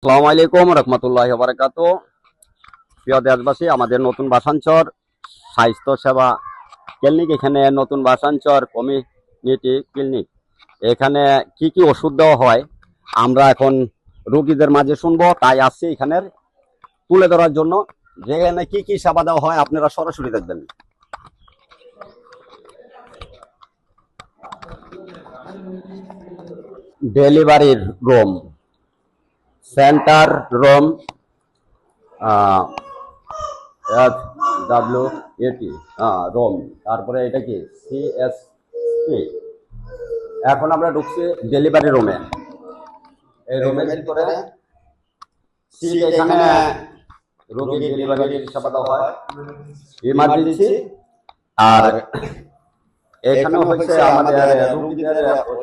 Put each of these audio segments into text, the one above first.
আসসালামু আলাইকুম রহমতুল্লাহি ওয়া বারাকাতুহু। প্রিয় দেশবাসী, আমাদের নতুন বাসাঞ্চর স্বাস্থ্য সেবা ক্লিনিক, এখানে নতুন বাসাঞ্চর কমিউনিটি ক্লিনিক, এখানে কি কি ওষুধ দেওয়া হয় আমরা এখন রোগীদের মাঝে শুনবো। তাই আসছি এখানের তুলে ধরার জন্য, যেখানে কি কি সেবা দেওয়া হয় আপনারা সরাসরি দেখবেন। ডেলিভারির room, centre room, WAT room, তারপরে এটা কি CSP। এখন আমরা ঢুকছি ডেলিভারি রুমে। এই রুমের ভিতরে এখানে রোগী ডেলিভারির সেবা দেওয়া হয়, ইমার্জেন্সি। আর এখানে হচ্ছে আমাদের রোগীদের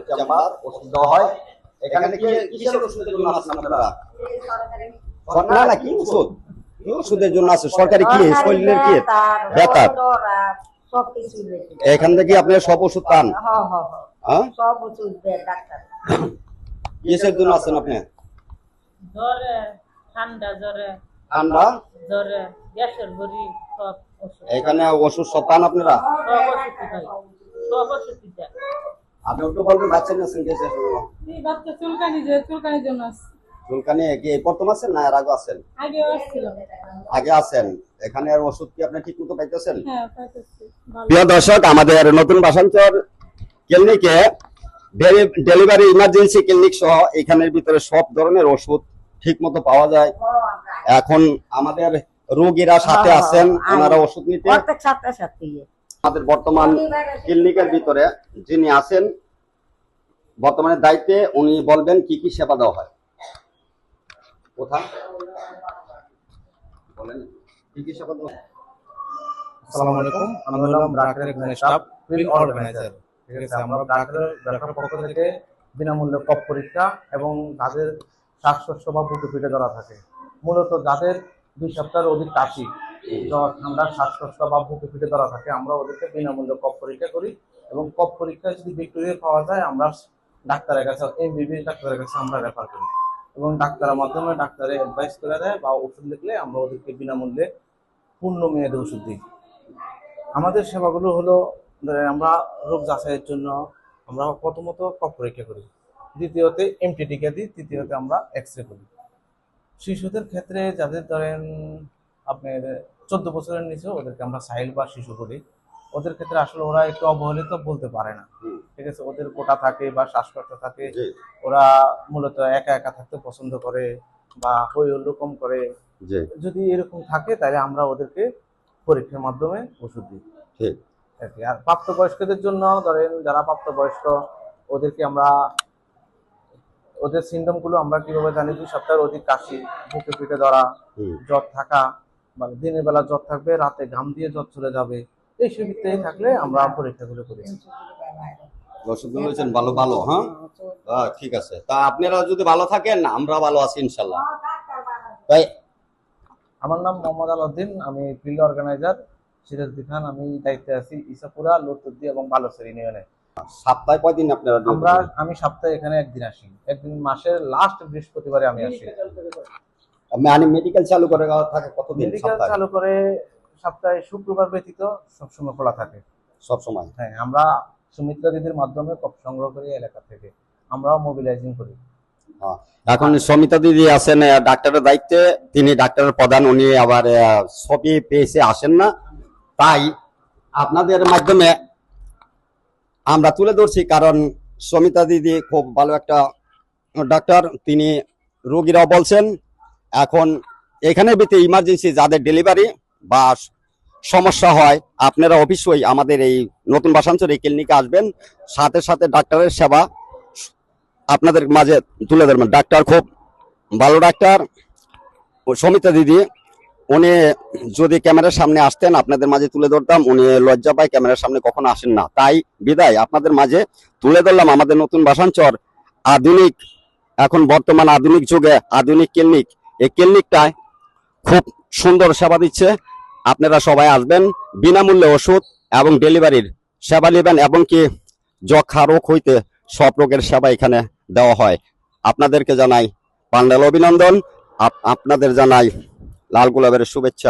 চেম্বার, ওষুধ দেওয়া হয়। এখানে কি কিসের ওষুধের জন্য আসেন আপনারা? না না, কি ওষুধ? কি ওষুধের জন্য আছে? সরকারি কি শরীরের কি ব্যথা? এখান থেকে আপনি সব ওষুধ পান? হ্যাঁ, সব ওষুধ দেয় ডাক্তার। কিসের জন্য আছেন আপনি? জ্বরে, ঠান্ডা জ্বরে, ঠান্ডা জ্বরে, গ্যাসের বড়ি, সব ওষুধ। এখানে ওষুধ সব পান আপনারা? সব ওষুধ পাই, সব ওষুধ দেয়। আপনি একটু বলবেন বাচ্চা আছেন গ্যাসের? এই বাচ্চা চুলকানির জন্য আছে। চুলকানি কি এই প্রথম আছেন না এর আগে আছেন? আগে আসছিল। আগে আছেন। এখানে আর ওষুধ কি আপনি ঠিক মতো পাইতেছেন? হ্যাঁ, পাইতেছি। প্রিয় দর্শক, আমাদের নতুন বাসাঞ্চর ক্লিনিকে ডেলিভারি ইমার্জেন্সি ক্লিনিক সহ এখানের ভিতরে সব ধরনের ওষুধ ঠিক মতো পাওয়া যায়। এখন আমাদের রোগীরা সাথে আছেন, ওনারা ওষুধ নিতে। আমাদের বর্তমান ক্লিনিকের ভিতরে যিনি আছেন বর্তমানে দায়িত্বে, উনি বলবেন কি কি সেবা দেওয়া হয়। কোথা বলেন, কি কি সেবা দেওয়া হয়? আসসালামু আলাইকুম, আমি হলাম ব্রাকের একজন স্টাফ ফিল্ড অর্গানাইজার। ঠিক আছে, আমরা ব্রাকের পক্ষ থেকে বিনামূল্যে কফ পরীক্ষা এবং যাদের শ্বাসকষ্ট বা বুকে পিঠে ধরা থাকে, মূলত যাদের 2 সপ্তাহের অধিক কাশি, জ্বর, ঠান্ডা, শ্বাসকষ্ট বা বুকে পিঠে ধরা থাকে, আমরা ওদেরকে বিনামূল্যে কফ পরীক্ষা করি। এবং কফ পরীক্ষায় যদি ভিক্টোরিয়া পাওয়া যায়, আমরা ডাক্তারের কাছে, MBBS ডাক্তারের কাছে আমরা রেফার করি এবং ডাক্তারের মাধ্যমে ডাক্তারে অ্যাডভাইস করে দেয় বা ওষুধ লিখলে আমরা ওদেরকে বিনামূল্যে পূর্ণ মেয়াদে ওষুধ দিই। আমাদের সেবাগুলো হলো, আমরা রোগ যাচাইয়ের জন্য আমরা প্রথমত কফ পরীক্ষা করি, দ্বিতীয়তে MT টিকা দিই, তৃতীয়তে আমরা এক্সরে করি। শিশুদের ক্ষেত্রে যাদের ধরেন আপনার 14 বছরের নিচে, ওদেরকে আমরা চাইল্ড বা শিশু করি। ওদের ক্ষেত্রে আসলে ওরা একটু অবহেলিত, বলতে পারে না। ঠিক আছে, ওদের কোটা থাকে বা শ্বাসকষ্ট থাকে, ওরা মূলত একা একা থাকতে পছন্দ করে বা হই হুল্লোড় কম করে। যদি এরকম থাকে তাহলে আমরা ওদেরকে পরীক্ষার মাধ্যমে ওষুধ দিই। আর প্রাপ্তবয়স্কদের জন্য ধরেন যারা প্রাপ্তবয়স্ক, ওদেরকে আমরা ওদের সিমটম গুলো আমরা কিভাবে জানি? 2 সপ্তাহের অধিক কাশি, বুকে পিঠে ধরা, জ্বর থাকা, মানে দিনের বেলা জ্বর থাকবে, রাতে ঘাম দিয়ে জ্বর চলে যাবে, এইসব ইত্যাদি থাকলে আমরা পরীক্ষাগুলো করি। ওষুধগুলো হচ্ছেন ভালো ভালো। হ্যাঁ, ঠিক আছে। তা আপনারা যদি ভালো থাকেন, আমরা ভালো আছি ইনশাল্লাহ। তাই আমার নাম মোহাম্মদ আলাউদ্দিন, আমি ফিল্ড অর্গানাইজার সিরাজদি খান। আমি দায়িত্বে আছি ইসাপুরা, লতুদ্দি এবং বালুসের ইউনিয়নে। সপ্তাহে কয়দিন আপনারা? আমি সপ্তাহে এখানে একদিন আসি, একদিন মাসের লাস্ট বৃহস্পতিবারে আমি আসি। আমি মেডিকেল চালু করে থাকে কতদিন? মেডিকেল চালু করে সপ্তাহে শুক্রবার ব্যতীত সবসময় খোলা থাকে। সব সময়? হ্যাঁ, আমরা সুমিত্রা দিদির মাধ্যমে কফ সংগ্রহ করি এলাকা থেকে, আমরাও মোবিলাইজিং করি। এখন সমিতা দিদি আছেন ডাক্তারের দায়িত্বে, তিনি ডাক্তারের প্রধান, উনি আবার ছবি পেয়েছে আসেন না, তাই আপনাদের মাধ্যমে আমরা তুলে ধরছি। কারণ সমিতা দিদি খুব ভালো একটা ডাক্তার, তিনি রোগীরাও বলছেন। এখন এখানে ভিতরে ইমার্জেন্সি যাদের ডেলিভারি বা সমস্যা হয়, আপনারা অবশ্যই আমাদের এই নতুন বাসাঞ্চল এই ক্লিনিকে আসবেন, সাথে সাথে ডাক্তারের সেবা আপনাদের মাঝে তুলে ধরবেন। ডাক্তার খুব ভালো ডাক্তার। সমিতা দিদি, উনি যদি ক্যামেরার সামনে আসতেন আপনাদের মাঝে তুলে ধরতাম, উনি লজ্জা পায়, ক্যামেরার সামনে কখনো আসেন না, তাই বিদায় আপনাদের মাঝে তুলে ধরলাম আমাদের নতুন বাসাঞ্চর আধুনিক, এখন বর্তমান আধুনিক যুগে আধুনিক ক্লিনিক। এই ক্লিনিকটায় খুব সুন্দর সেবা দিচ্ছে। আপনারা সবাই আসবেন, বিনামূল্যে ওষুধ এবং ডেলিভারির সেবা নেবেন, এবং কি যক্ষা রোগ হইতে সব রোগের সেবা এখানে দেওয়া হয়। আপনাদেরকে জানাই পান্ডাল অভিনন্দন। আপনাদের জানাই লাল গোলাপের শুভেচ্ছা।